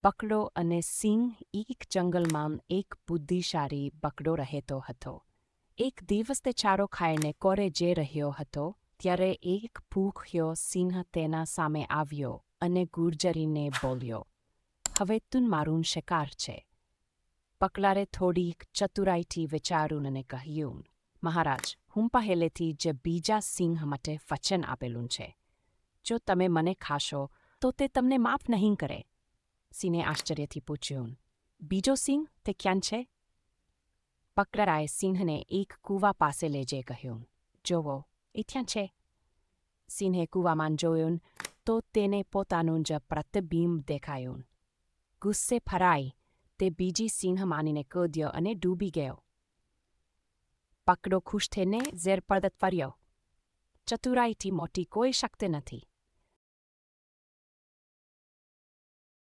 બકડો અને સિંહ એક જંગલમાં એક બુદ્ધિશાળી બકડો રહેતો હતો. એક દિવસ તે ચારો ખાઈને કોરે જઈ રહ્યો હતો ત્યારે એક ભૂખ્યો સિંહ તેના સામે આવ્યો અને ગુર્જરીને બોલ્યો, "હવે તું મારું શિકાર છે." બકલાએ થોડીક ચતુરાઈથી વિચાર્યું અને કહ્યું, "મહારાજ, હું પહેલેથી જ બીજા સિંહ માટે વચન આપેલું છે. જો તમે મને ખાશો તો તે તમને માફ નહીં કરે." સિંહે આશ્ચર્યથી પૂછ્યું, "બીજો સિંહ તે ક્યાં છે?" બકરાએ સિંહને એક કૂવા પાસે લઈ જઈ કહ્યું, "જોવો, એ ત્યાં છે." સિંહે કૂવામાં જોયું તો તેને પોતાનું જ પ્રતિબિંબ દેખાયું. ગુસ્સે ભરાઈ તે બીજી સિંહ માનીને કૂદ્યો અને ડૂબી ગયો. બકડો ખુશ થઈને ઝેર પરત ફર્યો. ચતુરાઈથી મોટી કોઈ શક્તિ નથી.